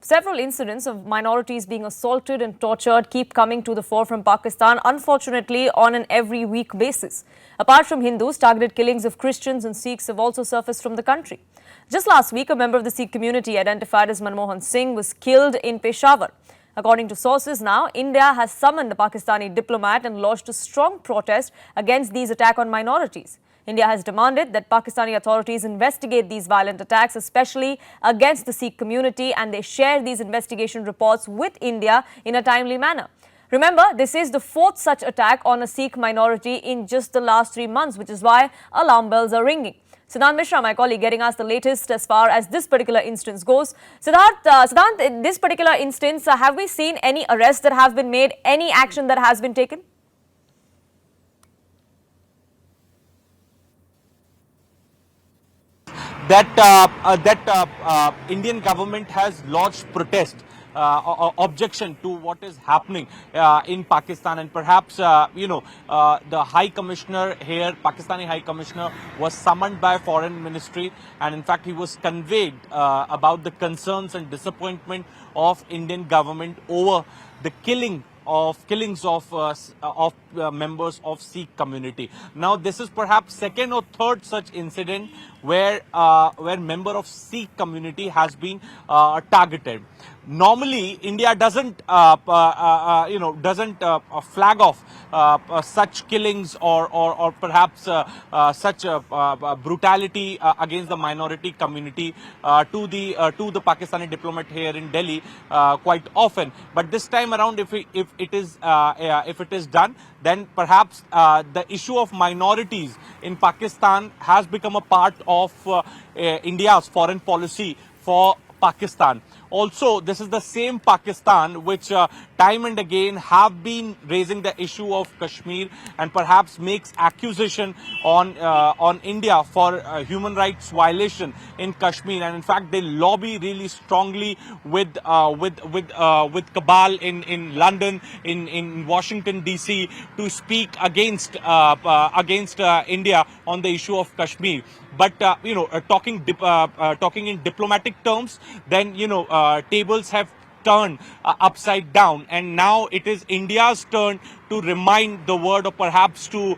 Several incidents of minorities being assaulted and tortured keep coming to the fore from Pakistan, unfortunately on an every week basis. Apart from Hindus, targeted killings of Christians and Sikhs have also surfaced from the country. Just last week, a member of the Sikh community identified as Manmohan Singh was killed in Peshawar. According to sources now, India has summoned the Pakistani diplomat and launched a strong protest against these attacks on minorities. India has demanded that Pakistani authorities investigate these violent attacks, especially against the Sikh community, and they share these investigation reports with India in a timely manner. Remember, this is the fourth such attack on a Sikh minority in just the last 3 months, which is why alarm bells are ringing. Siddhant Mishra, my colleague, getting us the latest as far as this particular instance goes. Siddhant, in this particular instance, have we seen any arrests that have been made, any action that has been taken? That Indian government has lodged protest objection to what is happening in Pakistan, and perhaps the High Commissioner here, Pakistani High Commissioner, was summoned by Foreign Ministry, and in fact he was conveyed about the concerns and disappointment of Indian government over the killings of members of Sikh community. Now, this is perhaps second or third such incident where member of Sikh community has been targeted. Normally, India doesn't flag off such killings or perhaps such brutality against the minority community to the Pakistani diplomat here in Delhi quite often. But this time around, if it is done, then perhaps the issue of minorities in Pakistan has become a part of India's foreign policy for Pakistan. Also, this is the same Pakistan which time and again have been raising the issue of Kashmir and perhaps makes accusation on India for human rights violation in Kashmir. And in fact, they lobby really strongly with cabal in London, in Washington DC, to speak against India on the issue of Kashmir. But talking in diplomatic terms, then tables have turned upside down, and now it is India's turn to remind the world, or perhaps to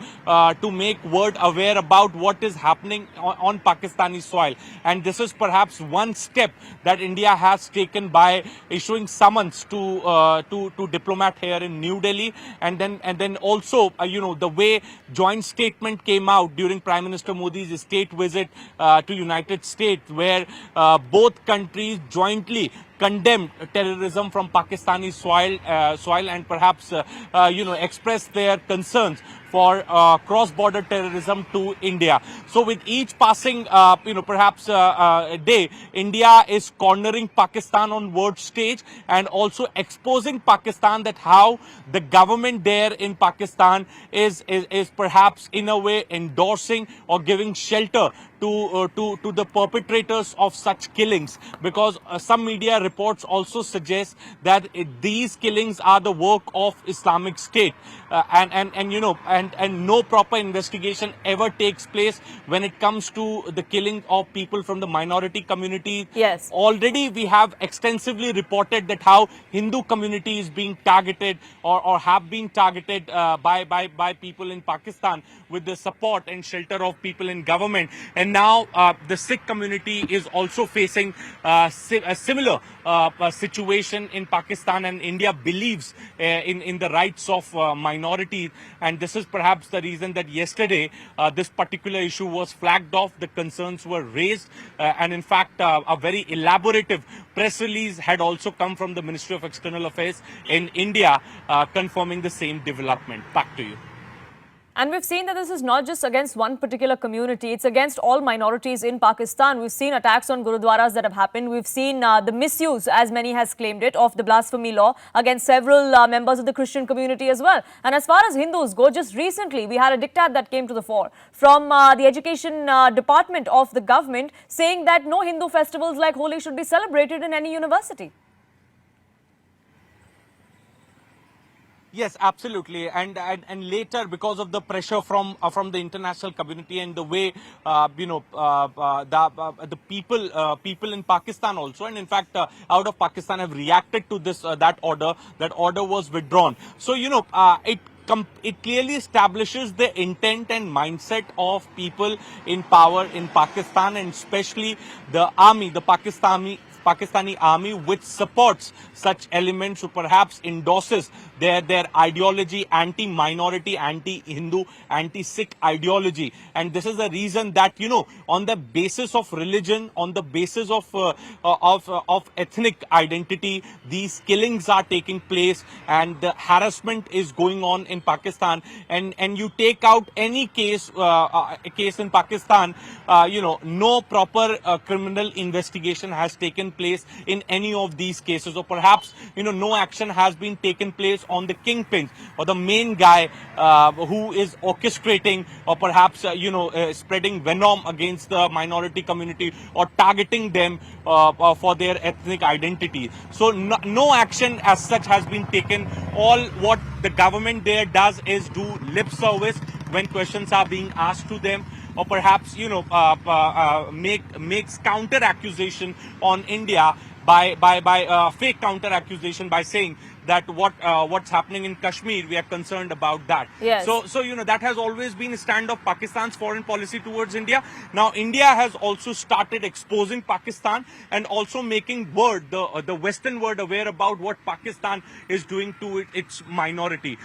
make world aware about what is happening on Pakistani soil. And this is perhaps one step that India has taken by issuing summons to diplomat here in New Delhi, and then also the way joint statement came out during Prime Minister Modi's state visit to United States, where both countries jointly condemned terrorism from Pakistani soil and perhaps expressed their concerns for cross-border terrorism to India. So with each passing, day, India is cornering Pakistan on world stage and also exposing Pakistan that how the government there in Pakistan is perhaps in a way endorsing or giving shelter to the perpetrators of such killings, because some media reports also suggest that these killings are the work of Islamic State, and no proper investigation ever takes place when it comes to the killing of people from the minority community. Yes. Already we have extensively reported that how Hindu community is being targeted or have been targeted by people in Pakistan with the support and shelter of people in government. And now the Sikh community is also facing a similar situation in Pakistan, and India believes in the rights of minorities, and this is perhaps the reason that yesterday this particular issue was flagged off, the concerns were raised, and in fact a very elaborative press release had also come from the Ministry of External Affairs in India confirming the same development. Back to you. And we've seen that this is not just against one particular community, it's against all minorities in Pakistan. We've seen attacks on gurudwaras that have happened. We've seen the misuse, as many has claimed it, of the blasphemy law against several members of the Christian community as well. And as far as Hindus go, just recently we had a diktat that came to the fore from the education department of the government saying that no Hindu festivals like Holi should be celebrated in any university. Yes, absolutely, and later, because of the pressure from the international community and the way the people in Pakistan also, and in fact out of Pakistan have reacted to this that order was withdrawn. So it clearly establishes the intent and mindset of people in power in Pakistan, and especially the army, the Pakistani army, which supports such elements, who perhaps endorses their ideology, anti-minority, anti-Hindu, anti-Sikh ideology. And this is the reason that, on the basis of religion, on the basis of ethnic identity, these killings are taking place and the harassment is going on in Pakistan. And you take out any case in Pakistan, no proper criminal investigation has taken place in any of these cases, or perhaps no action has been taken place on the kingpins or the main guy who is orchestrating, or perhaps spreading venom against the minority community or targeting them for their ethnic identity. So no action as such has been taken. All what the government there does is do lip service when questions are being asked to them, or perhaps makes counter accusation on India by fake counter accusation by saying that what's happening in Kashmir, we are concerned about that. Yes. So that has always been a stand of Pakistan's foreign policy towards India. Now India has also started exposing Pakistan and also making the Western world aware about what Pakistan is doing to its minority.